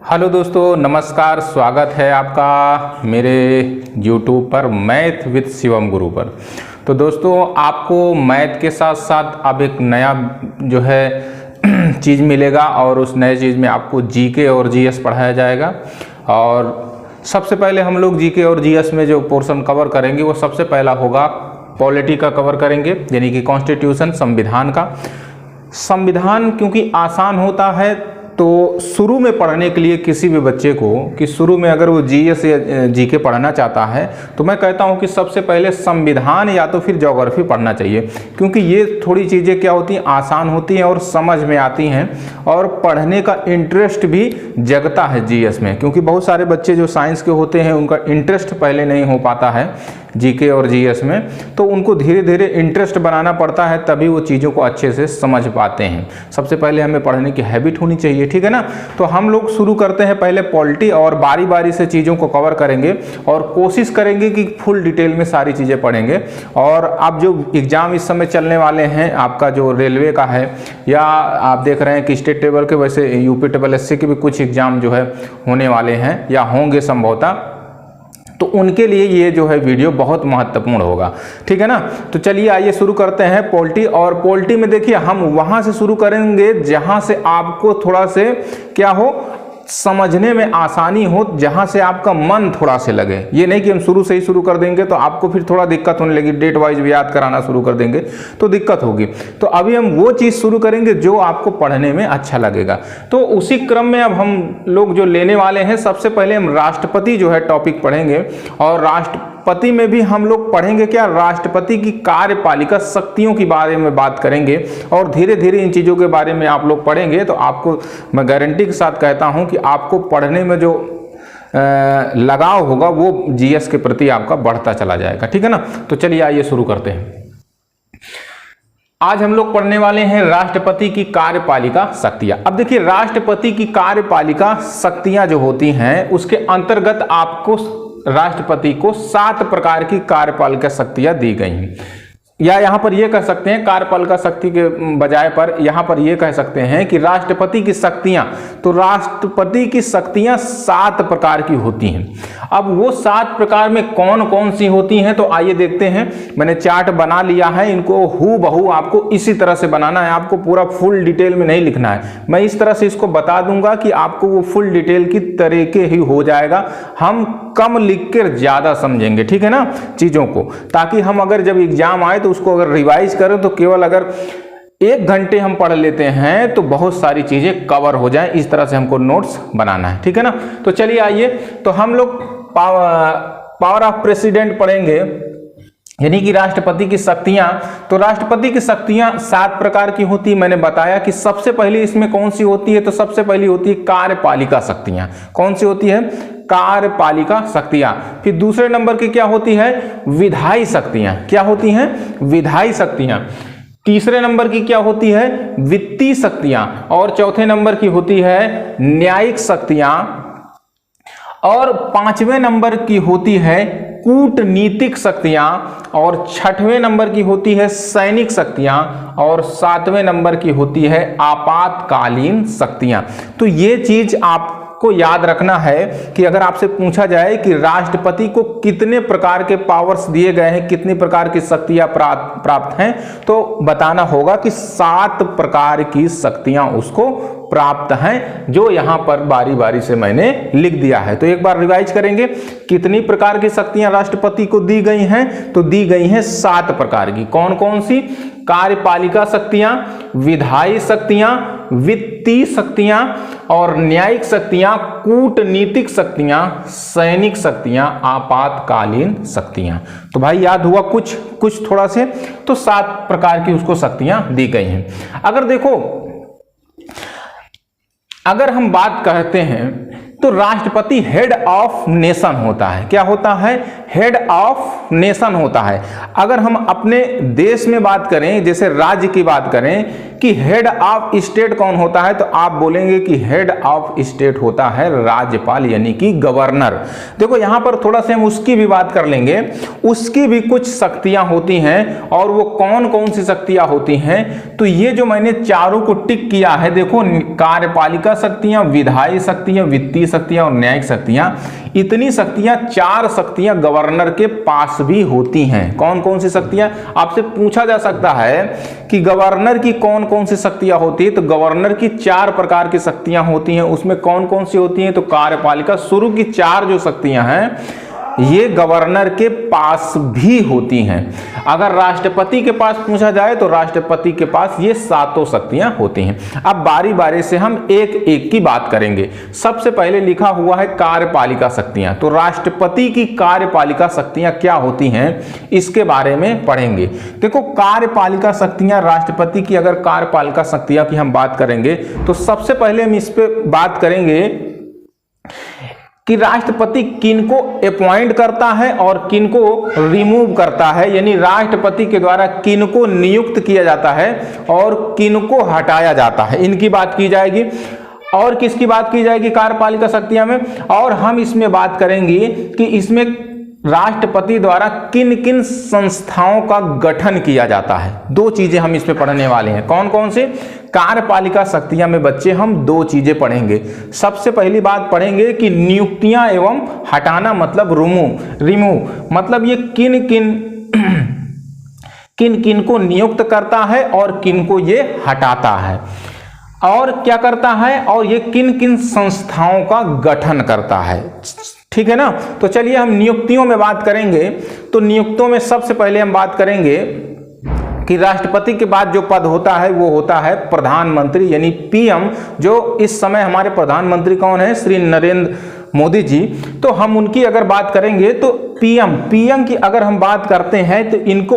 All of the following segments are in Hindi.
हेलो दोस्तों, नमस्कार। स्वागत है आपका मेरे YouTube पर मैथ विद शिवम गुरु पर। तो दोस्तों, आपको मैथ के साथ साथ अब एक नया जो है चीज़ मिलेगा और उस नए चीज़ में आपको जीके और जीएस पढ़ाया जाएगा। और सबसे पहले हम लोग जीके और जीएस में जो पोर्शन कवर करेंगे वो सबसे पहला होगा पॉलिटी का कवर करेंगे, यानी कि कॉन्स्टिट्यूशन, संविधान का। संविधान क्योंकि आसान होता है तो शुरू में पढ़ने के लिए किसी भी बच्चे को कि शुरू में अगर वो जीएस या जीके पढ़ना चाहता है तो मैं कहता हूँ कि सबसे पहले संविधान या तो फिर ज्योग्राफी पढ़ना चाहिए, क्योंकि ये थोड़ी चीज़ें क्या होती हैं, आसान होती हैं और समझ में आती हैं और पढ़ने का इंटरेस्ट भी जगता है जीएस में। क्योंकि बहुत सारे बच्चे जो साइंस के होते हैं उनका इंटरेस्ट पहले नहीं हो पाता है जीके और जीएस में, तो उनको धीरे धीरे इंटरेस्ट बनाना पड़ता है, तभी वो चीज़ों को अच्छे से समझ पाते हैं। सबसे पहले हमें पढ़ने की हैबिट होनी चाहिए, ठीक है ना। तो हम लोग शुरू करते हैं पहले पॉलिटी और बारी बारी से चीज़ों को कवर करेंगे और कोशिश करेंगे कि फुल डिटेल में सारी चीज़ें पढ़ेंगे। और अब जो एग्ज़ाम इस समय चलने वाले हैं, आपका जो रेलवे का है या आप देख रहे हैं कि स्टेट टेबल के, वैसे यूपी टेबल एससी के भी कुछ एग्ज़ाम जो है होने वाले हैं या होंगे संभवतः, तो उनके लिए ये जो है वीडियो बहुत महत्वपूर्ण होगा, ठीक है ना। तो चलिए आइए शुरू करते हैं पॉलिटी। और पॉलिटी में देखिए हम वहां से शुरू करेंगे जहां से आपको थोड़ा से क्या हो, समझने में आसानी हो, जहां से आपका मन थोड़ा से लगे। ये नहीं कि हम शुरू से ही शुरू कर देंगे तो आपको फिर थोड़ा दिक्कत होने लगी, डेट वाइज भी याद कराना शुरू कर देंगे तो दिक्कत होगी। तो अभी हम वो चीज़ शुरू करेंगे जो आपको पढ़ने में अच्छा लगेगा। तो उसी क्रम में अब हम लोग जो लेने वाले हैं, सबसे पहले हम राष्ट्रपति जो है टॉपिक पढ़ेंगे। और राष्ट्रपति में भी हम लोग पढ़ेंगे क्या, राष्ट्रपति की कार्यपालिका शक्तियों के बारे में बात करेंगे और धीरे धीरे इन चीज़ों के बारे में आप लोग पढ़ेंगे तो आपको मैं गारंटी के साथ कहता हूं कि आपको पढ़ने में जो लगाव होगा वो जीएस के प्रति आपका बढ़ता चला जाएगा, ठीक है ना। तो चलिए आइए शुरू करते हैं। आज हम लोग पढ़ने वाले हैं राष्ट्रपति की कार्यपालिका शक्तियां। अब देखिए, राष्ट्रपति की कार्यपालिका शक्तियां जो होती हैं उसके अंतर्गत आपको राष्ट्रपति को 7 प्रकार की कार्यपालिका शक्तियां दी गई हैं। या यहाँ पर ये कह सकते हैं, कार्यपालिका शक्ति के बजाय पर यहाँ पर ये कह सकते हैं कि राष्ट्रपति की शक्तियाँ, तो राष्ट्रपति की शक्तियाँ 7 प्रकार की होती हैं। अब वो 7 प्रकार में कौन कौन सी होती हैं तो आइए देखते हैं। मैंने चार्ट बना लिया है, इनको हूबहू आपको इसी तरह से बनाना है, आपको पूरा फुल डिटेल में नहीं लिखना है। मैं इस तरह से इसको बता दूंगा कि आपको वो फुल डिटेल की तरीके ही हो जाएगा। हम कम लिख कर ज्यादा समझेंगे, ठीक है ना, चीजों को, ताकि हम अगर जब एग्जाम आए तो उसको अगर रिवाइज करें तो केवल अगर 1 घंटे हम पढ़ लेते हैं तो बहुत सारी चीजें कवर हो जाएं। इस तरह से हमको नोट्स बनाना है, ठीक है ना। तो चलिए आइए, तो हम लोग पावर ऑफ प्रेसिडेंट पढ़ेंगे, यानी कि राष्ट्रपति की शक्तियां। तो राष्ट्रपति की शक्तियां 7 प्रकार की होती है। मैंने बताया कि सबसे पहले इसमें कौन सी होती है, तो सबसे पहली होती है कार्यपालिका शक्तियां। कौन सी होती है, कार्यपालिका शक्तियां। फिर दूसरे नंबर की क्या होती है, विधायी शक्तियां। क्या होती हैं, विधायी शक्तियां। तीसरे नंबर की क्या होती है, वित्तीय शक्तियां। और चौथे नंबर की होती है न्यायिक शक्तियां। और 5वें नंबर की होती है कूटनीतिक शक्तियां। और 6वें नंबर की होती है सैनिक शक्तियां। और 7वें नंबर की होती है आपातकालीन शक्तियां। तो ये चीज आपको याद रखना है कि अगर आपसे पूछा जाए कि राष्ट्रपति को कितने प्रकार के पावर्स दिए गए हैं, कितनी प्रकार की शक्तियां प्राप्त हैं, तो बताना होगा कि 7 प्रकार की शक्तियां उसको प्राप्त हैं, जो यहां पर बारी बारी से मैंने लिख दिया है। तो एक बार रिवाइज करेंगे, कितनी प्रकार की शक्तियां राष्ट्रपति को दी गई हैं, तो दी गई हैं 7 प्रकार की। कौन कौन सी, कार्यपालिका शक्तियां, विधायी शक्तियां, वित्तीय शक्तियां और न्यायिक शक्तियां, कूटनीतिक शक्तियां, सैनिक शक्तियां, आपातकालीन शक्तियां। तो भाई याद हुआ कुछ थोड़ा से, तो 7 प्रकार की उसको शक्तियां दी गई हैं। अगर देखो, अगर हम बात करते हैं तो राष्ट्रपति हेड ऑफ नेशन होता है। क्या होता है, हेड ऑफ नेशन होता है। अगर हम अपने देश में बात करें, जैसे राज्य की बात करें कि हेड ऑफ स्टेट कौन होता है, तो आप बोलेंगे कि हेड ऑफ स्टेट होता है राज्यपाल, यानी कि गवर्नर। देखो यहां पर थोड़ा सा हम उसकी भी बात कर लेंगे। उसकी भी कुछ शक्तियां होती हैं, और वो कौन कौन सी शक्तियां होती हैं, तो ये जो मैंने चारों को टिक किया है, देखो कार्यपालिका शक्तियां, विधायी शक्तियां, वित्तीय शक्तियां और न्यायिक शक्तियां, इतनी शक्तियां, 4 शक्तियां गवर्नर के पास भी होती हैं। कौन कौन सी शक्तियां? आपसे पूछा जा सकता है कि गवर्नर की कौन कौन सी शक्तियां होती है, तो गवर्नर की 4 प्रकार की शक्तियां होती हैं। उसमें कौन कौन सी होती हैं? तो कार्यपालिका, शुरू की 4 जो शक्तियां हैं ये गवर्नर के पास भी होती हैं। अगर राष्ट्रपति के पास पूछा जाए तो राष्ट्रपति के पास ये 7 शक्तियां होती हैं। अब बारी बारी से हम एक एक की बात करेंगे। सबसे पहले लिखा हुआ है कार्यपालिका शक्तियां, तो राष्ट्रपति की कार्यपालिका शक्तियां क्या होती हैं इसके बारे में पढ़ेंगे। देखो कार्यपालिका शक्तियां, राष्ट्रपति की अगर कार्यपालिका शक्तियां की हम बात करेंगे तो सबसे पहले हम इस पे बात करेंगे कि राष्ट्रपति किनको अपॉइंट करता है और किनको रिमूव करता है, यानी राष्ट्रपति के द्वारा किनको नियुक्त किया जाता है और किनको हटाया जाता है, इनकी बात की जाएगी। और किसकी बात की जाएगी कार्यपालिका शक्तियां में? और हम इसमें बात करेंगे कि इसमें राष्ट्रपति द्वारा किन किन संस्थाओं का गठन किया जाता है। 2 चीजें हम इसमें पढ़ने वाले हैं। कौन कौन से? कार्यपालिका शक्तियां में बच्चे हम 2 चीजें पढ़ेंगे। सबसे पहली बात पढ़ेंगे कि नियुक्तियां एवं हटाना, मतलब रिमूव, मतलब ये किन किन को नियुक्त करता है और किन को ये हटाता है, और क्या करता है, और ये किन किन संस्थाओं का गठन करता है। ठीक है ना? तो चलिए हम नियुक्तियों में बात करेंगे। तो नियुक्तियों में सबसे पहले हम बात करेंगे कि राष्ट्रपति के बाद जो पद होता है वो होता है प्रधानमंत्री, यानी पीएम। जो इस समय हमारे प्रधानमंत्री कौन है? श्री नरेंद्र मोदी जी। तो हम उनकी अगर बात करेंगे तो पीएम की अगर हम बात करते हैं तो इनको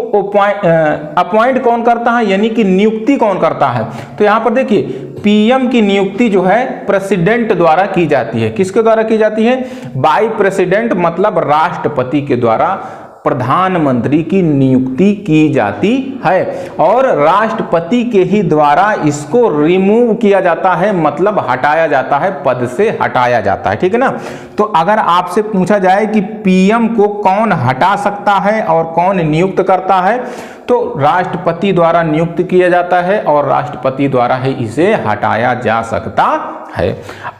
अपॉइंट कौन करता है, यानी कि नियुक्ति कौन करता है? तो यहां पर देखिए पीएम की नियुक्ति जो है प्रेसिडेंट द्वारा की जाती है। किसके द्वारा की जाती है? बाय प्रेसिडेंट, मतलब राष्ट्रपति के द्वारा प्रधानमंत्री की नियुक्ति की जाती है और राष्ट्रपति के ही द्वारा इसको रिमूव किया जाता है, मतलब हटाया जाता है, पद से हटाया जाता है। ठीक है ना? तो अगर आपसे पूछा जाए कि पीएम को कौन हटा सकता है और कौन नियुक्त करता है, तो राष्ट्रपति द्वारा नियुक्त किया जाता है और राष्ट्रपति द्वारा ही इसे हटाया जा सकता है।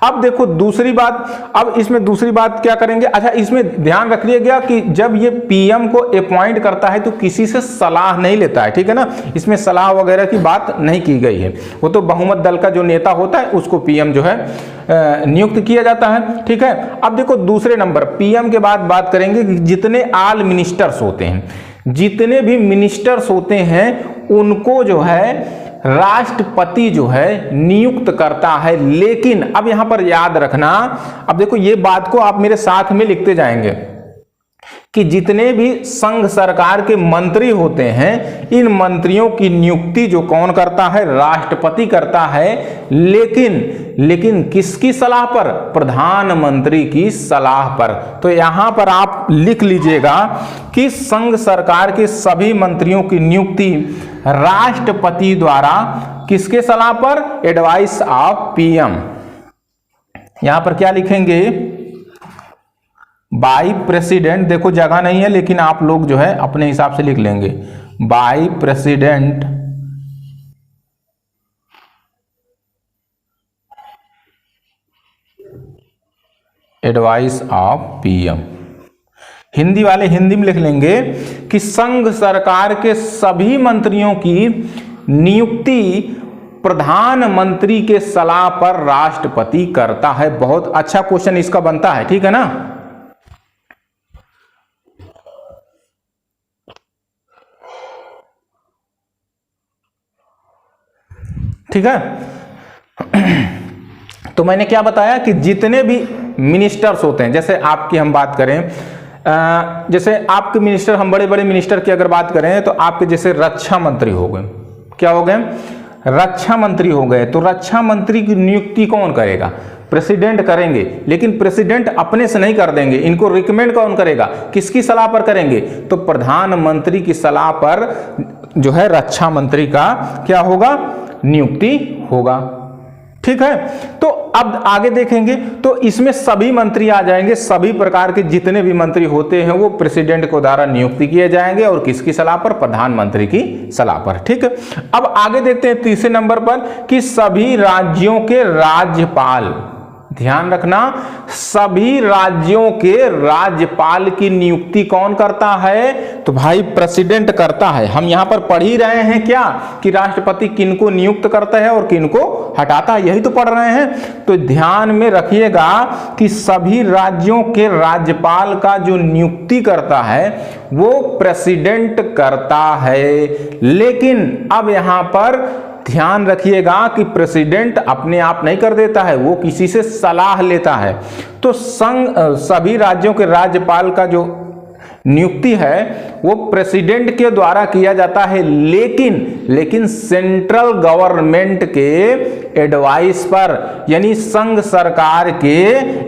अब देखो दूसरी बात, अब इसमें दूसरी बात क्या करेंगे? अच्छा, इसमें ध्यान रख लिया कि जब ये पीएम को अपॉइंट करता है तो किसी से सलाह नहीं लेता है। ठीक है ना? इसमें सलाह वगैरह की बात नहीं की गई है। वो तो बहुमत दल का जो नेता होता है उसको पीएम जो है नियुक्त किया जाता है। ठीक है? अब देखो दूसरे नंबर पीएम के बाद बात करेंगे कि जितने ऑल मिनिस्टर्स होते हैं, जितने भी मिनिस्टर्स होते हैं उनको जो है राष्ट्रपति जो है नियुक्त करता है। लेकिन अब यहां पर याद रखना, अब देखो ये बात को आप मेरे साथ में लिखते जाएंगे कि जितने भी संघ सरकार के मंत्री होते हैं इन मंत्रियों की नियुक्ति जो कौन करता है? राष्ट्रपति करता है। लेकिन किसकी सलाह पर? प्रधानमंत्री की सलाह पर। तो यहां पर आप लिख लीजिएगा कि संघ सरकार के सभी मंत्रियों की नियुक्ति राष्ट्रपति द्वारा किसके सलाह पर? Advice of PM. यहां पर क्या लिखेंगे? By president. देखो जगह नहीं है लेकिन आप लोग जो है अपने हिसाब से लिख लेंगे, by president advice of PM. Hindi वाले हिंदी में लिख लेंगे कि संघ सरकार के सभी मंत्रियों की नियुक्ति प्रधानमंत्री के सलाह पर राष्ट्रपति करता है। बहुत अच्छा क्वेश्चन इसका बनता है। ठीक है ना? ठीक है? तो मैंने क्या बताया कि जितने भी मिनिस्टर्स होते हैं, जैसे आपकी हम बात करें, जैसे आपके मिनिस्टर, हम बड़े बड़े मिनिस्टर की अगर बात करें तो आपके जैसे रक्षा मंत्री हो गए। क्या हो गए? रक्षा मंत्री हो गए। तो रक्षा मंत्री की नियुक्ति कौन करेगा? प्रेसिडेंट करेंगे। लेकिन प्रेसिडेंट अपने से नहीं कर देंगे, इनको रिकमेंड कौन करेगा? किसकी सलाह पर करेंगे? तो प्रधानमंत्री की सलाह पर जो है रक्षा मंत्री का क्या होगा? नियुक्ति होगा। ठीक है। तो अब आगे देखेंगे तो इसमें सभी मंत्री आ जाएंगे, सभी प्रकार के जितने भी मंत्री होते हैं वो प्रेसिडेंट को द्वारा नियुक्ति किए जाएंगे और किसकी सलाह पर? प्रधानमंत्री की सलाह पर। ठीक है। अब आगे देखते हैं तीसरे नंबर पर कि सभी राज्यों के राज्यपाल, ध्यान रखना, सभी राज्यों के राज्यपाल की नियुक्ति कौन करता है? तो भाई प्रेसिडेंट करता है। हम यहां पर पढ़ ही रहे हैं क्या कि राष्ट्रपति किनको नियुक्त करता है और किनको हटाता है, यही तो पढ़ रहे हैं। तो ध्यान में रखिएगा कि सभी राज्यों के राज्यपाल का जो नियुक्ति करता है वो प्रेसिडेंट करता है। लेकिन अब यहां पर ध्यान रखिएगा कि प्रेसिडेंट अपने आप नहीं कर देता है, वो किसी से सलाह लेता है। तो सभी राज्यों के राज्यपाल का जो नियुक्ति है वो प्रेसिडेंट के द्वारा किया जाता है, लेकिन सेंट्रल गवर्नमेंट के एडवाइस पर, यानी संघ सरकार के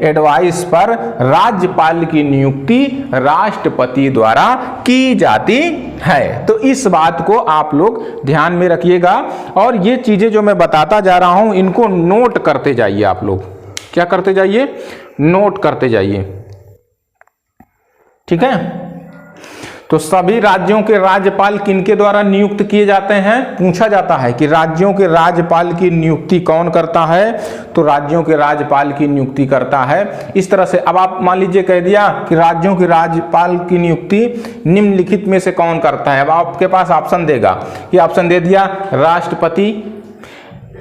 एडवाइस पर राज्यपाल की नियुक्ति राष्ट्रपति द्वारा की जाती है। तो इस बात को आप लोग ध्यान में रखिएगा और ये चीजें जो मैं बताता जा रहा हूं इनको नोट करते जाइए। आप लोग क्या करते जाइए? नोट करते जाइए। ठीक है। तो सभी राज्यों के राज्यपाल किनके द्वारा नियुक्त किए जाते हैं? पूछा जाता है कि राज्यों के राज्यपाल की नियुक्ति कौन करता है? तो राज्यों के राज्यपाल की नियुक्ति करता है इस तरह से। अब आप मान लीजिए कह दिया कि राज्यों के राज्यपाल की नियुक्ति निम्नलिखित में से कौन करता है। अब आपके पास ऑप्शन देगा, ये ऑप्शन दे दिया राष्ट्रपति,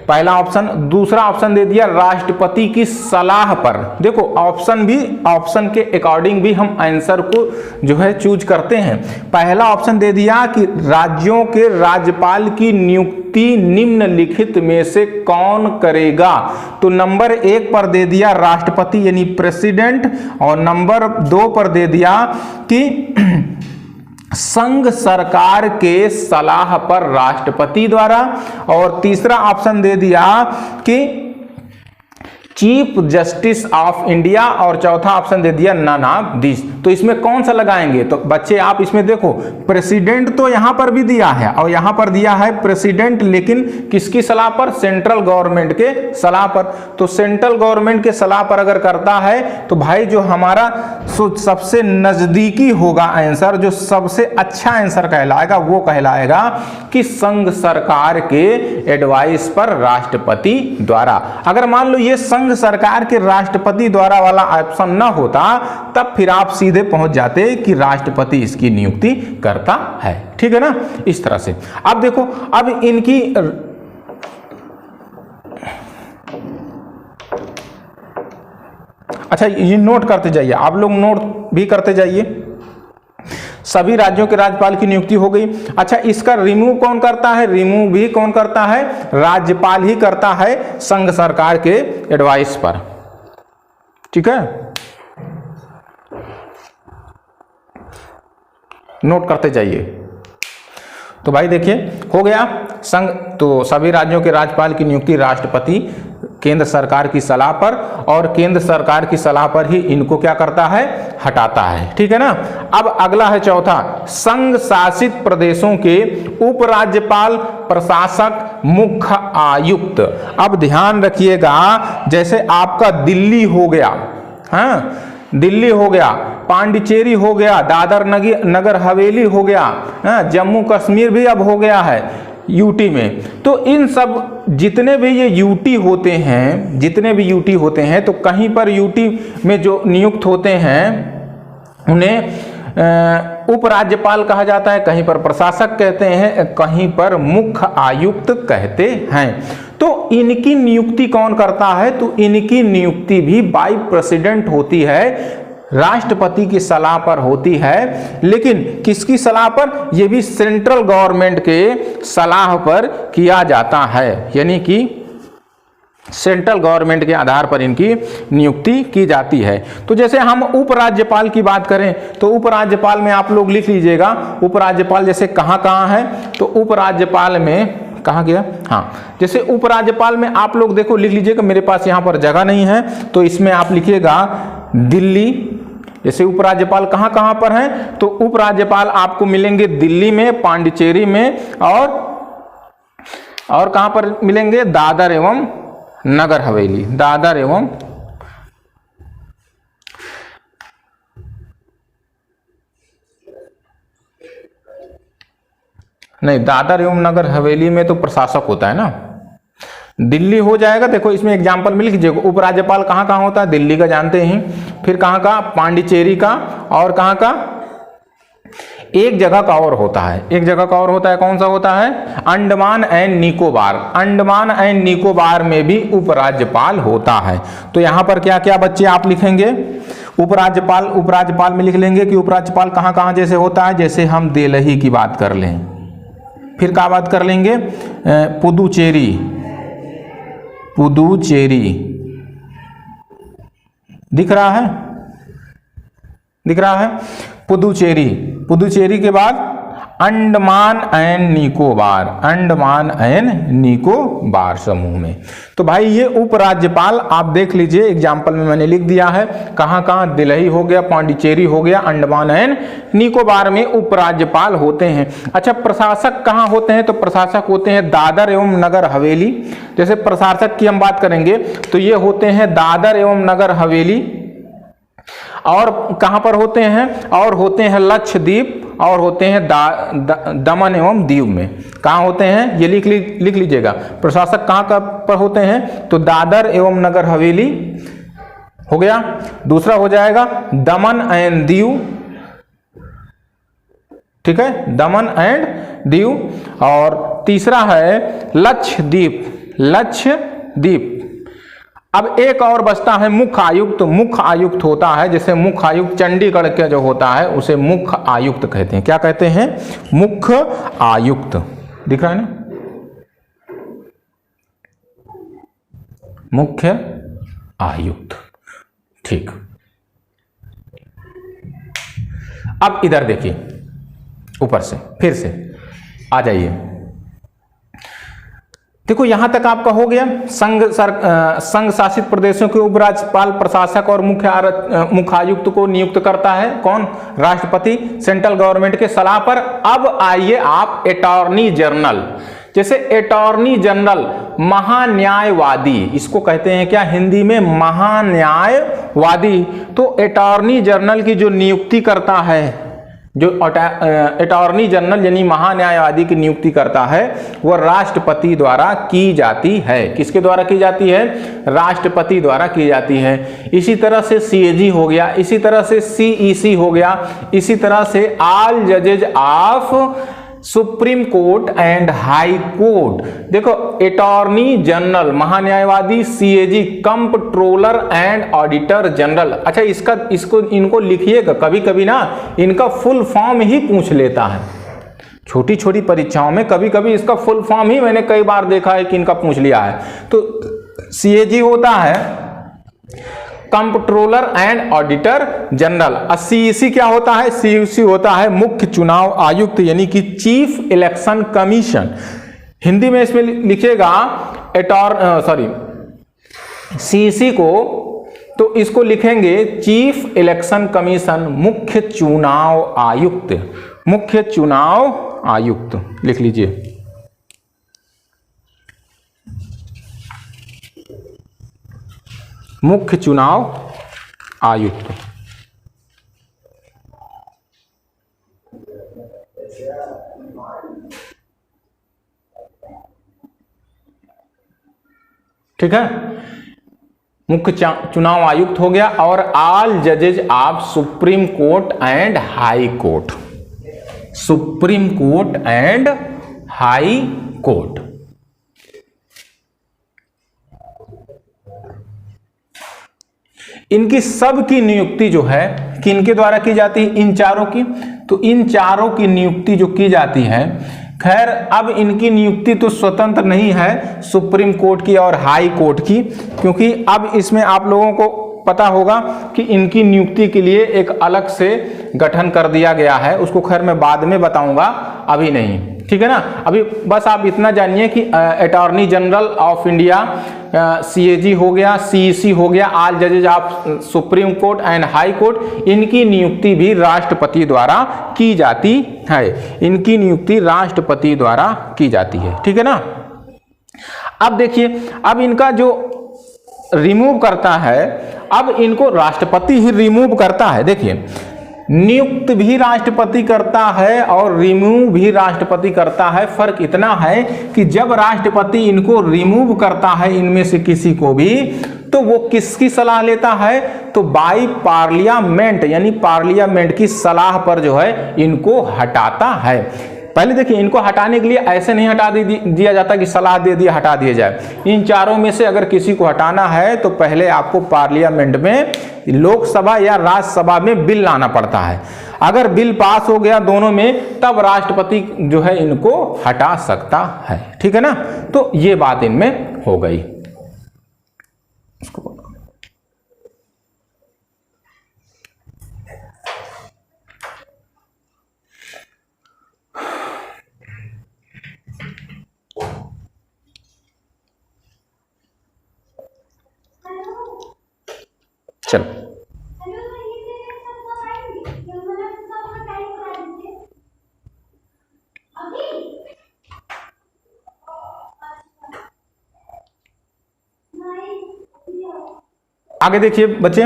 पहला ऑप्शन। दूसरा ऑप्शन दे दिया राष्ट्रपति की सलाह पर। देखो ऑप्शन के अकॉर्डिंग भी हम आंसर को जो है चूज करते हैं। पहला ऑप्शन दे दिया कि राज्यों के राज्यपाल की नियुक्ति निम्नलिखित में से कौन करेगा। तो नंबर 1 पर दे दिया राष्ट्रपति यानी प्रेसिडेंट, और नंबर 2 पर दे दिया कि संघ सरकार के सलाह पर राष्ट्रपति द्वारा, और तीसरा ऑप्शन दे दिया कि चीफ जस्टिस ऑफ इंडिया, और चौथा ऑप्शन दे दिया नन ऑफ दिस। तो इसमें कौन सा लगाएंगे? तो बच्चे आप इसमें देखो प्रेसिडेंट तो यहां पर भी दिया है और यहां पर दिया है प्रेसिडेंट, लेकिन किसकी सलाह पर? सेंट्रल गवर्नमेंट के सलाह पर। तो सेंट्रल गवर्नमेंट के सलाह पर अगर करता है तो भाई जो हमारा सबसे नजदीकी होगा आंसर, जो सबसे अच्छा आंसर कहलाएगा वो कहलाएगा कि संघ सरकार के एडवाइस पर राष्ट्रपति द्वारा। अगर मान लो ये संघ सरकार के राष्ट्रपति द्वारा वाला ऑप्शन न होता तब फिर आप सीधे पहुंच जाते कि राष्ट्रपति इसकी नियुक्ति करता है। ठीक है ना, इस तरह से। अब देखो, अब इनकी अच्छा ये नोट करते जाइए, आप लोग नोट भी करते जाइए। सभी राज्यों के राज्यपाल की नियुक्ति हो गई। अच्छा, इसका रिमूव कौन करता है? रिमूव भी कौन करता है? राज्यपाल ही करता है संघ सरकार के एडवाइस पर। ठीक है, नोट करते जाइए। तो भाई देखिए हो गया संघ, तो सभी राज्यों के राज्यपाल की नियुक्ति राष्ट्रपति केंद्र सरकार की सलाह पर, और केंद्र सरकार की सलाह पर ही इनको क्या करता है? हटाता है। ठीक है ना। अब अगला है चौथा, संघ शासित प्रदेशों के उपराज्यपाल, प्रशासक, मुख्य आयुक्त। अब ध्यान रखिएगा, जैसे आपका दिल्ली हो गया, हाँ दिल्ली हो गया, पांडिचेरी हो गया, दादर नगर हवेली हो गया, जम्मू कश्मीर भी अब हो गया है यूटी में। तो इन सब जितने भी ये यूटी होते हैं, जितने भी यूटी होते हैं, तो कहीं पर यूटी में जो नियुक्त होते हैं उन्हें उपराज्यपाल कहा जाता है, कहीं पर प्रशासक कहते हैं, कहीं पर मुख्य आयुक्त कहते हैं। तो इनकी नियुक्ति कौन करता है? तो इनकी नियुक्ति भी बाय प्रेसिडेंट होती है, राष्ट्रपति की सलाह पर होती है। लेकिन किसकी सलाह पर? यह भी सेंट्रल गवर्नमेंट के सलाह पर किया जाता है, यानी कि सेंट्रल गवर्नमेंट के आधार पर इनकी नियुक्ति की जाती है। तो जैसे हम उपराज्यपाल की बात करें तो उपराज्यपाल में आप लोग लिख लीजिएगा, उपराज्यपाल जैसे कहाँ कहाँ है, तो उपराज्यपाल में कहाँ गया, हाँ जैसे उपराज्यपाल में आप लोग देखो लिख लीजिएगा, मेरे पास यहाँ पर जगह नहीं है तो इसमें आप लिखिएगा दिल्ली। जैसे उपराज्यपाल कहाँ कहाँ पर हैं, तो उपराज्यपाल आपको मिलेंगे दिल्ली में, पांडिचेरी में, और कहाँ पर मिलेंगे? दादर एवं नगर हवेली, दादर एवं नहीं, दादर एवं नगर हवेली में तो प्रशासक होता है ना। दिल्ली हो जाएगा। देखो इसमें एग्जाम्पल मिल लीजिएगा, उपराज्यपाल कहाँ कहाँ होता है, दिल्ली का जानते हैं, फिर कहाँ का, पांडिचेरी का, और कहाँ का, एक जगह का और होता है, एक जगह का और होता है, कौन सा होता है, अंडमान एंड निकोबार। अंडमान एंड निकोबार में भी उपराज्यपाल होता है। तो यहां पर क्या क्या बच्चे आप लिखेंगे, उपराज्यपाल, उपराज्यपाल में लिख लेंगे कि उपराज्यपाल कहां कहां जैसे होता है, जैसे हम देलही की बात कर लें, फिर क्या बात कर लेंगे, पुदुचेरी, पुदुचेरी दिख रहा है, दिख रहा है, पुदुचेरी, पुदुचेरी के बाद अंडमान एंड निकोबार, अंडमान एंड निकोबार समूह में। तो भाई ये उपराज्यपाल आप देख लीजिए, एग्जाम्पल में मैंने लिख दिया है, कहां कहां, दिल्ली हो गया, पांडिचेरी हो गया, अंडमान एंड निकोबार में उपराज्यपाल होते हैं। अच्छा, प्रशासक कहां होते हैं, तो प्रशासक होते हैं दादर एवं नगर हवेली। जैसे प्रशासक की हम बात करेंगे तो ये होते हैं दादर एवं नगर हवेली, और कहां पर होते हैं, और होते हैं लक्षद्वीप, और होते हैं दमन एवं दीव में। कहां होते हैं ये लिख लीजिएगा, प्रशासक कहां पर होते हैं, तो दादर एवं नगर हवेली हो गया, दूसरा हो जाएगा दमन एंड दीव, ठीक है, दमन एंड दीव, और तीसरा है लक्षद्वीप, लक्षद्वीप। अब एक और बचता है मुख्य आयुक्त। मुख्य आयुक्त होता है, जैसे मुख्य आयुक्त चंडीगढ़ का जो होता है उसे मुख्य आयुक्त कहते हैं। क्या कहते हैं, मुख्य आयुक्त, दिख रहा है ना, मुख्य आयुक्त, ठीक। अब इधर देखिए, ऊपर से फिर से आ जाइए, देखो यहां तक आपका हो गया। संघ शासित प्रदेशों के उपराज्यपाल, प्रशासक और मुख्य आयुक्त को नियुक्त करता है कौन, राष्ट्रपति, सेंट्रल गवर्नमेंट के सलाह पर। अब आइए आप अटॉर्नी जनरल, जैसे अटॉर्नी जनरल महान्यायवादी, इसको कहते हैं क्या हिंदी में, महान्यायवादी। तो अटॉर्नी जनरल की जो नियुक्ति करता है, जो अटॉर्नी जनरल यानी महान्यायवादी की नियुक्ति करता है, वह राष्ट्रपति द्वारा की जाती है। किसके द्वारा की जाती है, राष्ट्रपति द्वारा की जाती है। इसी तरह से सीएजी हो गया, इसी तरह से सीईसी हो गया, इसी तरह से ऑल जजेज of supreme court and high court. देखो अटॉर्नी जनरल, महान्यायवादी, CAG, comptroller and auditor general. अच्छा, इनको लिखिएगा, कभी कभी ना इनका फुल फॉर्म ही पूछ लेता है, छोटी छोटी परीक्षाओं में कभी कभी इसका फुल फॉर्म ही मैंने कई बार देखा है कि इनका पूछ लिया है। तो सीएजी होता है comptroller and auditor general. CEC क्या होता है, सीईसी होता है मुख्य चुनाव आयुक्त यानी कि चीफ इलेक्शन कमीशन। हिंदी में इसमें लिखिएगा सीईसी को, तो इसको लिखेंगे चीफ इलेक्शन कमीशन, मुख्य चुनाव आयुक्त, मुख्य चुनाव आयुक्त लिख लीजिए। मुख्य चुनाव आयुक्त। ठीक है, मुख्य चुनाव आयुक्त हो गया। और ऑल जजेज of supreme court and high court, supreme court and high court. इनकी सब की नियुक्ति जो है किनके द्वारा की जाती है, इन चारों की। तो इन चारों की नियुक्ति जो की जाती है, खैर अब इनकी नियुक्ति तो स्वतंत्र नहीं है सुप्रीम कोर्ट की और हाई कोर्ट की, क्योंकि अब इसमें आप लोगों को पता होगा कि इनकी नियुक्ति के लिए एक अलग से गठन कर दिया गया है। उसको खैर मैं बाद में बताऊंगा, अभी नहीं, ठीक है ना। अभी बस आप इतना जानिए कि attorney general of India, CAG हो गया, सीईसी हो गया, ऑल जजेज of supreme court and high court, इनकी नियुक्ति भी राष्ट्रपति द्वारा की जाती है। इनकी नियुक्ति राष्ट्रपति द्वारा की जाती है, ठीक है ना। अब देखिए, अब इनका जो रिमूव करता है, अब इनको राष्ट्रपति ही रिमूव करता है। देखिए, नियुक्त भी राष्ट्रपति करता है और रिमूव भी राष्ट्रपति करता है। फर्क इतना है कि जब राष्ट्रपति इनको रिमूव करता है इनमें से किसी को भी, तो वो किसकी सलाह लेता है? तो बाई पार्लियामेंट, यानी पार्लियामेंट की सलाह पर जो है इनको हटाता है। पहले देखिए, इनको हटाने के लिए ऐसे नहीं हटा दिया जाता कि सलाह दे दिया हटा दिया जाए। इन चारों में से अगर किसी को हटाना है तो पहले आपको पार्लियामेंट में, लोकसभा या राज्यसभा में बिल लाना पड़ता है। अगर बिल पास हो गया दोनों में, तब राष्ट्रपति जो है इनको हटा सकता है। ठीक है ना? तो ये बात इनमें हो गई। चलो, आगे देखिए बच्चे।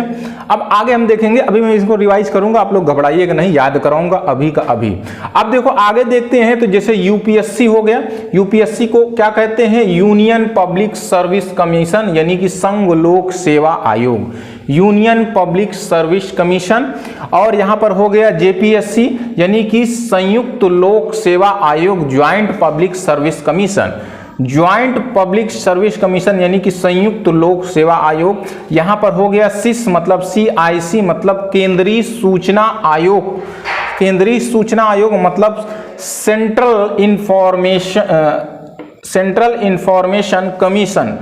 अब आगे हम देखेंगे, अभी मैं इसको रिवाइज करूंगा, आप लोग घबराइएगा नहीं, याद कराऊंगा अभी का अभी। अब देखो आगे देखते हैं, तो जैसे यूपीएससी हो गया। यूपीएससी को क्या कहते हैं? यूनियन पब्लिक सर्विस कमीशन, यानी कि संघ लोक सेवा आयोग, यूनियन पब्लिक सर्विस कमीशन। और यहां पर हो गया जेपीएससी, यानी कि संयुक्त लोक सेवा आयोग, joint public service commission, joint public service commission, यानी कि संयुक्त लोक सेवा आयोग। यहां पर हो गया सिस, मतलब CIC, मतलब केंद्रीय सूचना आयोग। केंद्रीय सूचना आयोग मतलब central information commission,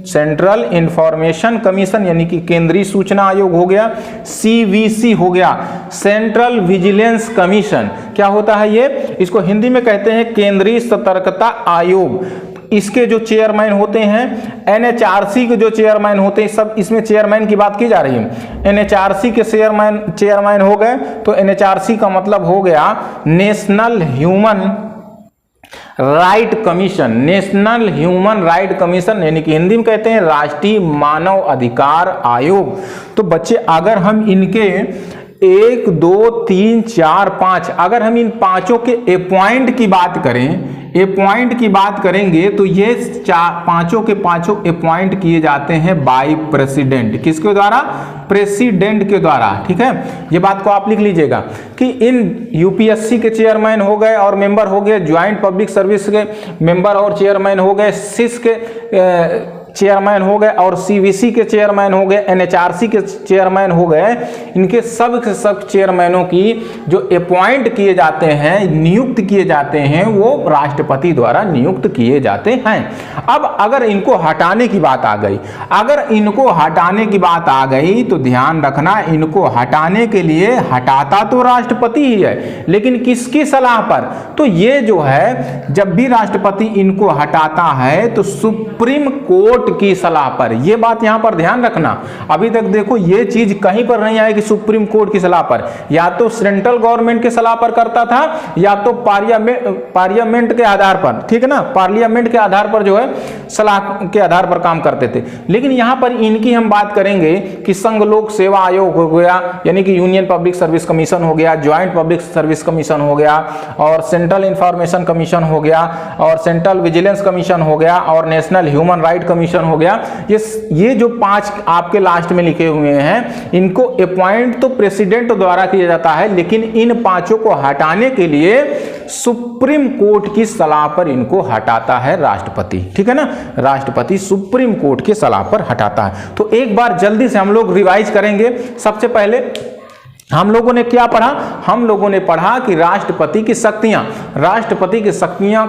central information commission, यानी कि केंद्रीय सूचना आयोग हो गया। CVC हो गया, सेंट्रल विजिलेंस कमीशन। क्या होता है ये? इसको हिंदी में कहते हैं केंद्रीय सतर्कता आयोग। इसके जो चेयरमैन होते हैं, NHRC के जो चेयरमैन होते हैं, सब इसमें चेयरमैन की बात की जा रही है। NHRC के चेयरमैन हो गए, तो NHRC का मतलब हो गया national human right commission, national human right commission, यानी कि हिंदी में कहते हैं राष्ट्रीय मानव अधिकार आयोग। तो बच्चे, अगर हम इनके 1, 2, 3, 4, 5, अगर हम इन पांचों के अपॉइंट की बात करें, अपॉइंट की बात करेंगे, तो ये पांचों के पांचों अपॉइंट किए जाते हैं बाय प्रेसिडेंट। किसके द्वारा? प्रेसिडेंट के द्वारा। ठीक है, ये बात को आप लिख लीजिएगा कि इन यूपीएससी के चेयरमैन हो गए और मेंबर हो गए, ज्वाइंट पब्लिक सर्विस के मेंबर और चेयरमैन हो गए, सिस के चेयरमैन हो गए और CVC के चेयरमैन हो गए, NHRC के चेयरमैन हो गए। इनके सब के सब चेयरमैनों की जो अपॉइंट किए जाते हैं, नियुक्त किए जाते हैं, वो राष्ट्रपति द्वारा नियुक्त किए जाते हैं। अब अगर इनको हटाने की बात आ गई, अगर इनको हटाने की बात आ गई, तो ध्यान रखना, इनको हटाने के लिए हटाता तो राष्ट्रपति ही है, लेकिन किसकी सलाह पर? तो ये जो है, जब भी राष्ट्रपति इनको हटाता है तो सुप्रीम कोर्ट की सलाह पर। यह बात यहां पर ध्यान रखना। अभी तक देखो ये चीज कहीं पर नहीं आई कि सुप्रीम कोर्ट की सलाह पर, या तो सेंट्रल गवर्नमेंट के सलाह पर करता था, या तो पार्लियामेंट के आधार पर। ठीक है ना? पार्लियामेंट के आधार पर जो है सलाह के आधार पर काम करते थे। लेकिन यहां पर इनकी हम बात करेंगे कि संघ लोक सेवा आयोग हो गया, यानी कि यूनियन पब्लिक सर्विस कमीशन हो गया, ज्वाइंट पब्लिक सर्विस कमीशन हो गया, और सेंट्रल इंफॉर्मेशन कमीशन हो गया, और सेंट्रल विजिलेंस कमीशन हो गया, और नेशनल ह्यूमन राइट कमीशन हो गया। ये जो 5 आपके लास्ट में लिखे हुए हैं, इनको अपॉइंट तो प्रेसिडेंट द्वारा किया जाता है, लेकिन इन पांचों को हटाने के लिए सुप्रीम कोर्ट की सलाह पर इनको हटाता है राष्ट्रपति। ठीक है ना? राष्ट्रपति सुप्रीम कोर्ट की सलाह पर हटाता है। तो एक बार जल्दी से हम लोग रिवाइज करेंगे। सबसे पहले हम लोगों ने क्या पढ़ा? हम लोगों ने पढ़ा कि राष्ट्रपति की शक्तियां, राष्ट्रपति की शक्तियां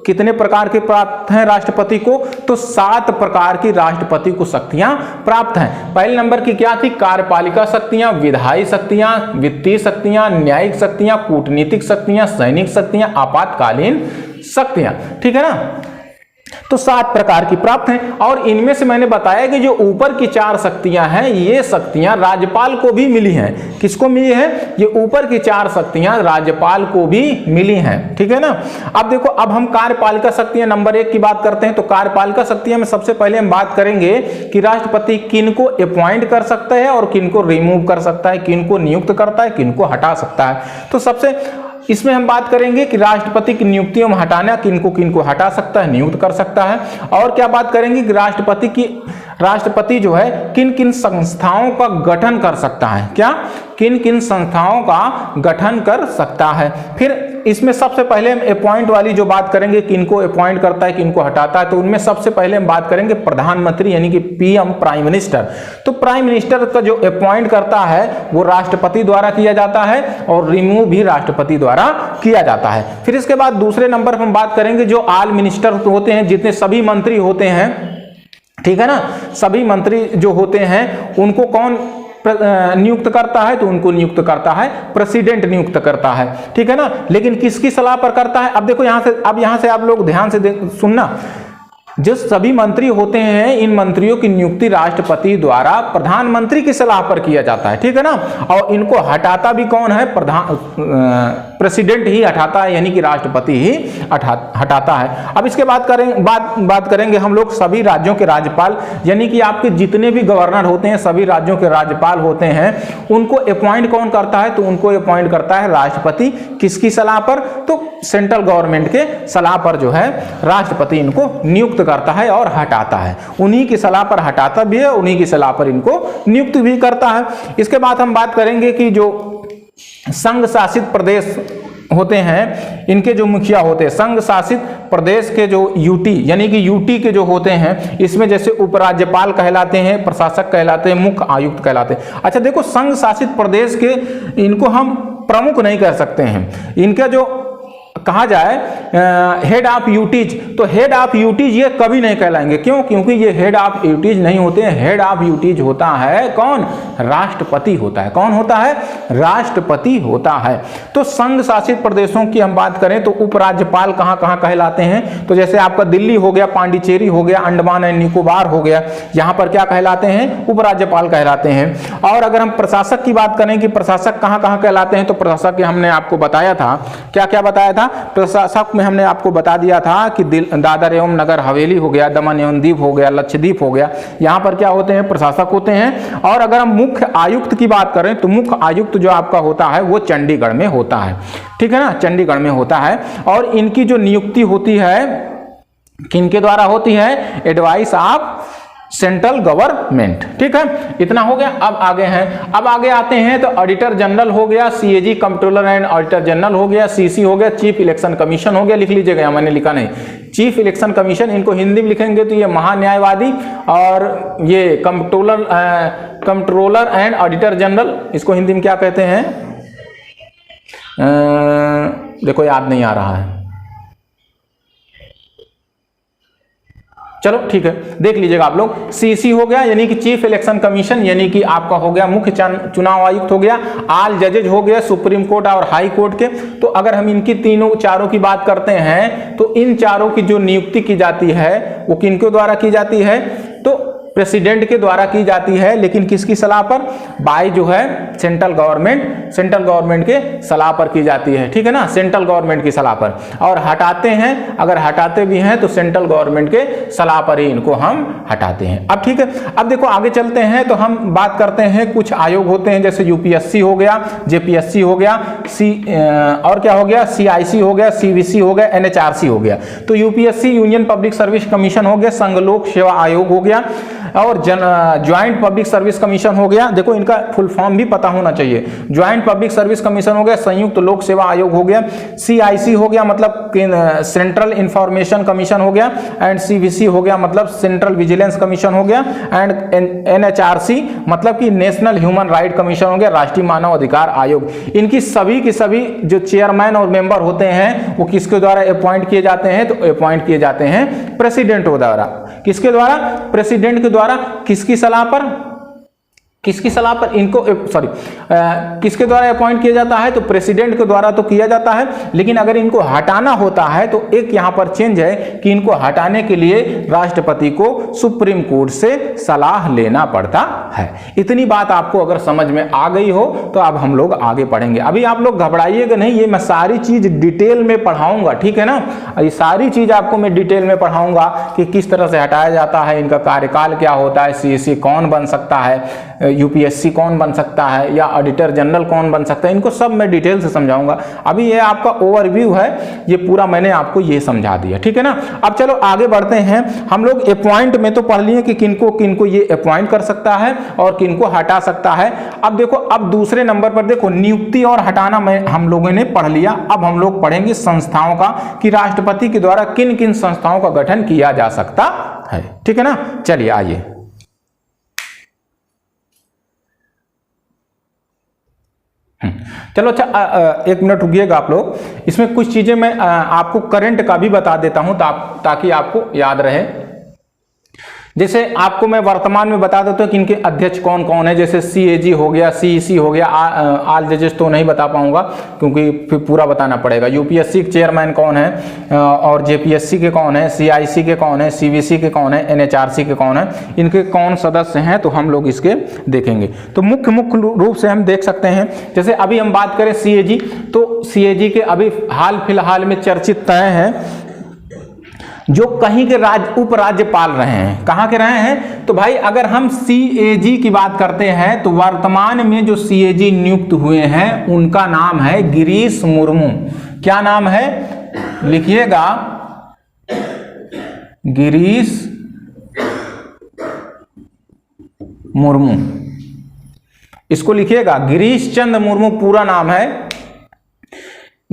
कितने प्रकार के प्राप्त हैं राष्ट्रपति को? तो 7 प्रकार की राष्ट्रपति को शक्तियां प्राप्त हैं। पहले नंबर की क्या थी? कार्यपालिका शक्तियां, विधायी शक्तियां, वित्तीय शक्तियां, न्यायिक शक्तियां, कूटनीतिक शक्तियां, सैनिक शक्तियां, आपातकालीन शक्तियां। ठीक है ना? तो 7 प्रकार की प्राप्त हैं। और इनमें से मैंने बताया कि जो ऊपर की 4 शक्तियां हैं, ये शक्तियां राज्यपाल को भी मिली हैं। किसको मिली है? ये ऊपर की 4 शक्तियां राज्यपाल को भी मिली हैं, ठीक है ना। अब देखो, अब हम कार्यपालिका शक्तियां नंबर 1 की बात करते हैं। तो कार्यपालिका शक्तियां में सबसे पहले हम बात करेंगे कि राष्ट्रपति किनको अपॉइंट कर सकता है और किनको रिमूव कर सकता है, किनको नियुक्त करता है, किनको हटा सकता है। तो सबसे इसमें हम बात करेंगे कि राष्ट्रपति की नियुक्तियों में हटाना, किनको किनको हटा सकता है, नियुक्त कर सकता है। और क्या बात करेंगे कि राष्ट्रपति जो है किन किन संस्थाओं का गठन कर सकता है, क्या किन किन संस्थाओं का गठन कर सकता है। फिर इसमें सबसे पहले हम अपॉइंट वाली जो बात करेंगे, किनको अपॉइंट करता है, किनको हटाता है, तो उनमें सबसे पहले हम बात करेंगे प्रधानमंत्री यानी कि पीएम, प्राइम मिनिस्टर। तो प्राइम मिनिस्टर का जो अपॉइंट करता है वो राष्ट्रपति द्वारा किया जाता है और रिमूव भी राष्ट्रपति द्वारा किया जाता है। फिर इसके बाद दूसरे नंबर पर हम बात करेंगे जो ऑल मिनिस्टर होते हैं, जितने सभी मंत्री होते हैं, ठीक है ना, सभी मंत्री जो होते हैं उनको कौन नियुक्त करता है? तो उनको नियुक्त करता है प्रेसिडेंट नियुक्त करता है, ठीक है ना। लेकिन किसकी सलाह पर करता है? अब देखो यहां से आप लोग ध्यान से सुनना। जो सभी मंत्री होते हैं, इन मंत्रियों की नियुक्ति राष्ट्रपति द्वारा प्रधानमंत्री की सलाह पर किया जाता है, ठीक है ना। और इनको हटाता भी कौन है? प्रेसिडेंट ही हटाता है, यानी कि राष्ट्रपति ही हटाता है। अब इसके बात करेंगे हम लोग सभी राज्यों के राज्यपाल, यानी कि आपके जितने भी गवर्नर होते हैं, सभी राज्यों के राज्यपाल होते हैं, उनको अपॉइंट कौन करता है? तो उनको अपॉइंट करता है राष्ट्रपति। किसकी सलाह पर? तो सेंट्रल गवर्नमेंट के सलाह पर जो है राष्ट्रपति इनको नियुक्त करता है और हटाता है। उन्हीं की सलाह पर हटाता भी है, उन्हीं की सलाह पर इनको नियुक्त भी करता है। इसके बाद हम बात करेंगे कि जो संघ शासित प्रदेश होते हैं, इनके जो मुखिया होते हैं, संघ शासित प्रदेश के जो यूटी यानी कि यूटी के जो होते हैं, इसमें जैसे उपराज्यपाल कहलाते हैं, प्रशासक कहलाते हैं, मुख्य आयुक्त कहलाते हैं। अच्छा देखो, संघ शासित प्रदेश के इनको हम प्रमुख नहीं कह सकते हैं, इनका जो कहा जाए हेड ऑफ यूटीज, तो हेड ऑफ यूटीज ये कभी नहीं कहलाएंगे। क्यों? क्योंकि ये हेड ऑफ यूटीज नहीं होते हैं। हेड ऑफ यूटीज होता है कौन? राष्ट्रपति होता है। कौन होता है? राष्ट्रपति होता है। तो संघ शासित प्रदेशों की हम बात करें तो उपराज्यपाल कहां कहां कहलाते हैं? तो जैसे आपका दिल्ली हो गया, पांडिचेरी हो गया, अंडमान एंड निकोबार हो गया, यहां पर क्या कहलाते हैं? उपराज्यपाल कहलाते हैं। और अगर हम प्रशासक की बात करें कि प्रशासक कहां कहां कहलाते हैं, तो प्रशासक हमने आपको बताया था, क्या क्या बताया था? प्रशासक में हमने आपको बता दिया था कि दादर एवं नगर हवेली हो गया, दमन एवं दीव हो गया, लक्षद्वीप हो गया, यहां पर क्या होते हैं? प्रशासक होते हैं। और अगर हम मुख्य आयुक्त की बात करें तो मुख्य आयुक्त जो आपका होता है वो चंडीगढ़ में होता है, ठीक है ना, चंडीगढ़ में होता है। और इनकी जो नियुक्ति होती है किनके द्वारा होती है? एडवाइस ऑफ सेंट्रल गवर्नमेंट, ठीक है। इतना हो गया। अब आगे आते हैं तो ऑडिटर जनरल हो गया, CAG controller and auditor general हो गया, सीसी हो गया, चीफ इलेक्शन कमीशन हो गया। लिख लीजिएगा, मैंने लिखा नहीं, चीफ इलेक्शन कमीशन, इनको हिंदी में लिखेंगे तो ये महान्यायवादी, और ये कंट्रोलर एंड ऑडिटर जनरल, इसको हिंदी में क्या कहते हैं? देखो याद नहीं आ रहा है, चलो ठीक है, देख लीजिएगा आप लोग। सीसी हो गया यानी कि चीफ इलेक्शन कमीशन, यानी कि आपका हो गया मुख्य चुनाव आयुक्त हो गया। ऑल जजेज हो गया सुप्रीम कोर्ट और हाई कोर्ट के। तो अगर हम इनकी चारों की बात करते हैं तो इन चारों की जो नियुक्ति की जाती है वो किनके द्वारा की जाती है? तो प्रेसिडेंट के द्वारा की जाती है, लेकिन किसकी सलाह पर? बाय जो है सेंट्रल गवर्नमेंट के सलाह पर की जाती है, ठीक है ना, सेंट्रल गवर्नमेंट की सलाह पर। और हटाते हैं, अगर हटाते भी हैं तो सेंट्रल गवर्नमेंट के सलाह पर ही इनको हम हटाते हैं। अब ठीक है, अब देखो आगे चलते हैं तो हम बात करते हैं कुछ आयोग होते हैं, जैसे यूपीएससी हो गया, जेपीएससी हो गया, और क्या हो गया? सीआईसी हो गया, सीवीसी हो गया, एनएचआरसी हो गया। तो UPSC union public service commission हो गया, संघ लोक सेवा आयोग हो गया, और ज्वाइंट पब्लिक सर्विस कमीशन हो गया। देखो इनका फुल फॉर्म भी पता होना चाहिए। ज्वाइंट पब्लिक सर्विस कमीशन हो गया, संयुक्त लोक सेवा आयोग हो गया, सीआईसी हो गया मतलब सेंट्रल इंफॉर्मेशन कमीशन हो गया, एंड सीवीसी हो गया मतलब सेंट्रल विजिलेंस कमीशन हो गया, एंड एनएचआरसी मतलब कि नेशनल ह्यूमन राइट कमीशन हो गया, राष्ट्रीय मानव अधिकार आयोग। इनकी सभी की सभी जो चेयरमैन और मेंबर होते हैं वो किसके द्वारा अपॉइंट किए जाते हैं? तो अपॉइंट किए जाते हैं प्रेसिडेंट द्वारा। किसके द्वारा? प्रेसिडेंट के द्वारा। किसकी सलाह पर? किसकी सलाह पर इनको किसके द्वारा अपॉइंट किया जाता है? तो प्रेसिडेंट के द्वारा तो किया जाता है, लेकिन अगर इनको हटाना होता है तो एक यहाँ पर चेंज है कि इनको हटाने के लिए राष्ट्रपति को सुप्रीम कोर्ट से सलाह लेना पड़ता है। इतनी बात आपको अगर समझ में आ गई हो तो अब हम लोग आगे पढ़ेंगे। अभी आप लोग घबराइएगा नहीं, ये मैं सारी चीज डिटेल में पढ़ाऊंगा, ठीक है ना। ये सारी चीज आपको मैं डिटेल में पढ़ाऊंगा कि किस तरह से हटाया जाता है, इनका कार्यकाल क्या होता है, सीएसी कौन बन सकता है, यूपीएससी कौन बन सकता है, या ऑडिटर जनरल कौन बन सकता है, इनको सब मैं डिटेल से समझाऊंगा। अभी ये आपका ओवरव्यू है, ये पूरा मैंने आपको ये समझा दिया, ठीक है ना। अब चलो आगे बढ़ते हैं। हम लोग अपॉइंट में तो पढ़ लिए कि किनको किनको ये अपॉइंट कर सकता है और किनको हटा सकता है। अब देखो, अब दूसरे नंबर पर देखो, नियुक्ति और हटाना में हम लोगों ने पढ़ लिया। अब हम लोग पढ़ेंगे संस्थाओं का, कि राष्ट्रपति के द्वारा किन किन संस्थाओं का गठन किया जा सकता है, ठीक है ना। चलिए आइए। चलो अच्छा, एक मिनट रुकिएगा आप लोग, इसमें कुछ चीजें मैं आपको करंट का भी बता देता हूं ताकि आपको याद रहे। जैसे आपको मैं वर्तमान में बता देता हूं कि इनके अध्यक्ष कौन कौन है। जैसे सीएजी हो गया, सीईसी हो गया, आल जजेस तो नहीं बता पाऊंगा क्योंकि फिर पूरा बताना पड़ेगा। यूपीएससी के चेयरमैन कौन है, और जेपीएससी के कौन है, सीआईसी के कौन है, सीवीसी के कौन है, एनएचआरसी के कौन है, इनके कौन सदस्य हैं, तो हम लोग इसके देखेंगे। तो मुख्य रूप से हम देख सकते हैं। जैसे अभी हम बात करें सीएजी, तो सीएजी के अभी हाल फिलहाल में चर्चित तय हैं जो कहीं के उपराज्यपाल रहे हैं। कहाँ के रहे हैं? तो भाई अगर हम सीएजी की बात करते हैं तो वर्तमान में जो सीएजी नियुक्त हुए हैं उनका नाम है गिरीश मुर्मू। क्या नाम है? लिखिएगा, गिरीश मुर्मू। इसको लिखिएगा, गिरीश चंद्र मुर्मू पूरा नाम है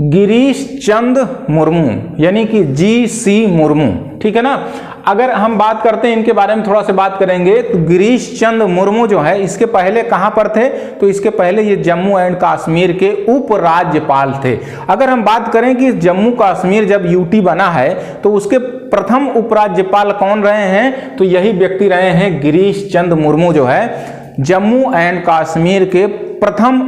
गिरीश चंद्र मुर्मू, यानी कि जीसी मुर्मू, ठीक है ना। अगर हम बात करते हैं इनके बारे में, थोड़ा सा बात करेंगे, तो गिरीश चंद्र मुर्मू जो है, इसके पहले कहां पर थे? तो इसके पहले ये जम्मू एंड कश्मीर के उपराज्यपाल थे। अगर हम बात करें कि जम्मू कश्मीर जब यूटी बना है तो उसके प्रथम उपराज्यपाल कौन रहे हैं? तो यही व्यक्ति रहे हैं गिरीश चंद्र मुर्मू, जो है जम्मू एंड कश्मीर के प्रथम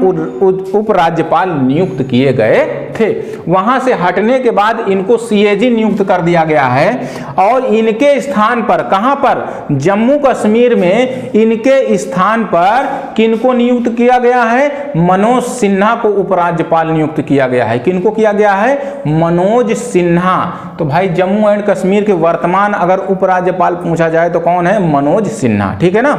उपराज्यपाल नियुक्त किए गए थे। वहां से हटने के बाद इनको सीएजी नियुक्त कर दिया गया है, और इनके स्थान पर, कहां पर? जम्मू कश्मीर में इनके स्थान पर किनको नियुक्त किया गया है? मनोज सिन्हा को उपराज्यपाल नियुक्त किया गया है। किनको किया गया है? मनोज सिन्हा। तो भाई जम्मू एंड कश्मीर के वर्तमान अगर उपराज्यपाल पूछा जाए तो कौन है? मनोज सिन्हा, ठीक है ना।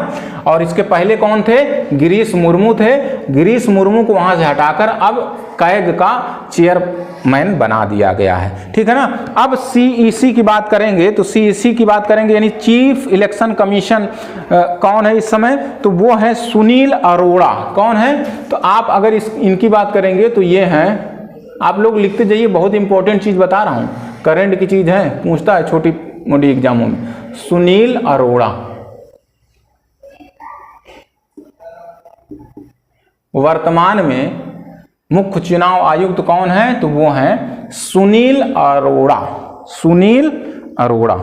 और इसके पहले कौन थे? गिरीश मुर्मू थे। गिरीश मुर्मू को वहां से हटाकर अब कैग का चेयरमैन बना दिया गया है, ठीक है ना। अब सीईसी की बात करेंगे, तो सीईसी की बात करेंगे यानी चीफ इलेक्शन कमीशन कौन है इस समय? तो वो है सुनील अरोड़ा। कौन है? तो आप अगर इनकी बात करेंगे तो ये हैं, आप लोग लिखते जाइए, बहुत इंपॉर्टेंट चीज बता रहा हूं, करंट की चीज है, पूछता है छोटी मोटी एग्जामों में। सुनील अरोड़ा वर्तमान में मुख्य चुनाव आयुक्त कौन है? तो वो हैं सुनील अरोड़ा। सुनील अरोड़ा।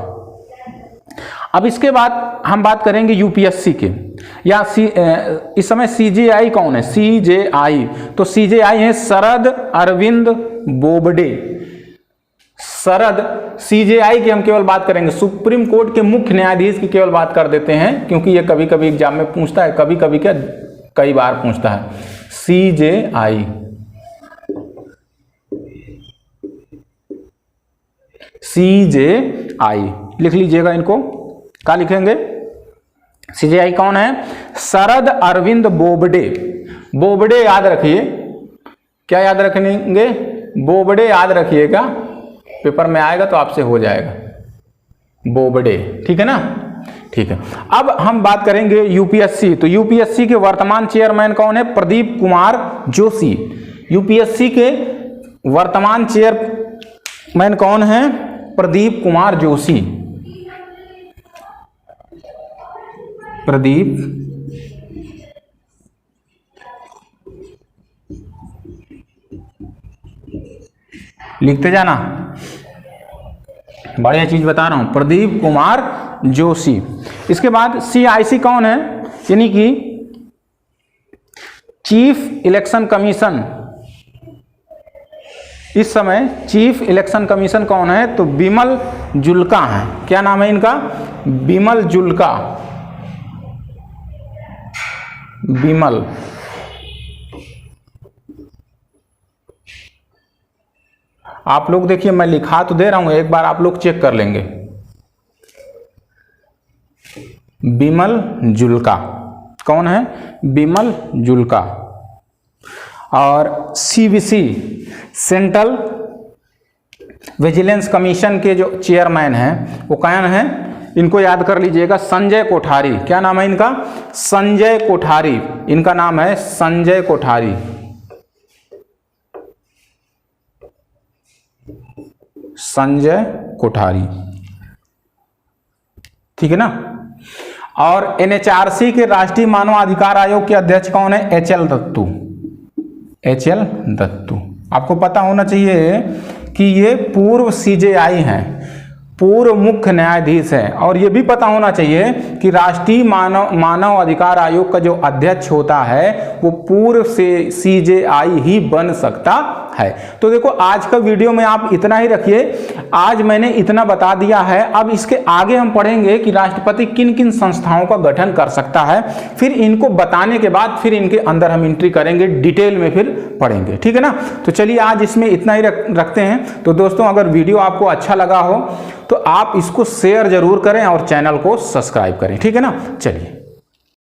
अब इसके बाद हम बात करेंगे यूपीएससी के, या इस समय सीजेआई कौन है? सीजेआई, तो सीजेआई है शरद अरविंद बोबडे। शरद, सीजेआई की हम केवल बात करेंगे, सुप्रीम कोर्ट के मुख्य न्यायाधीश की केवल बात कर देते हैं, क्योंकि ये कभी कभी एग्जाम में पूछता है, कभी कभी क्या कई बार पूछता है। सीजेआई, सीजेआई लिख लीजिएगा इनको। क्या लिखेंगे? सीजेआई कौन है? शरद अरविंद बोबडे। बोबडे याद रखिए, क्या याद रखेंगे? बोबडे याद रखिएगा, पेपर में आएगा तो आपसे हो जाएगा, बोबडे, ठीक है ना। ठीक है, अब हम बात करेंगे यूपीएससी। तो यूपीएससी के वर्तमान चेयरमैन कौन है? प्रदीप कुमार जोशी। यूपीएससी के वर्तमान चेयरमैन कौन है? प्रदीप कुमार जोशी। प्रदीप लिखते जाना, बढ़िया चीज बता रहा हूं, प्रदीप कुमार जोशी। इसके बाद सीआईसी कौन है? यानी कि चीफ इलेक्शन कमीशन, इस समय चीफ इलेक्शन कमीशन कौन है? तो बिमल जुल्का है। क्या नाम है इनका? बिमल जुल्का। बिमल आप लोग देखिए, मैं लिखा तो दे रहा हूं, एक बार आप लोग चेक कर लेंगे। बिमल जुल्का कौन है? बिमल जुल्का। और सीवीसी सेंट्रल विजिलेंस कमीशन के जो चेयरमैन हैं वो कौन है? इनको याद कर लीजिएगा, संजय कोठारी। क्या नाम है इनका? संजय कोठारी। इनका नाम है संजय कोठारी। संजय कोठारी, ठीक है ना। और एनएचआरसी के राष्ट्रीय मानव अधिकार आयोग के अध्यक्ष कौन है? एचएल दत्तू। एचएल दत्तू आपको पता होना चाहिए कि ये पूर्व सीजेआई हैं, पूर्व मुख्य न्यायाधीश हैं। और ये भी पता होना चाहिए कि राष्ट्रीय मानव अधिकार आयोग का जो अध्यक्ष होता है वो पूर्व से सीजेआई ही बन सकता है। तो देखो, आज का वीडियो में आप इतना ही रखिए। आज मैंने इतना बता दिया है। अब इसके आगे हम पढ़ेंगे कि राष्ट्रपति किन किन संस्थाओं का गठन कर सकता है। फिर इनको बताने के बाद फिर इनके अंदर हम एंट्री करेंगे, डिटेल में फिर पढ़ेंगे, ठीक है ना। तो चलिए आज इसमें इतना ही रखते हैं। तो दोस्तों, अगर वीडियो आपको अच्छा लगा हो तो आप इसको शेयर जरूर करें और चैनल को सब्सक्राइब करें, ठीक है ना। चलिए।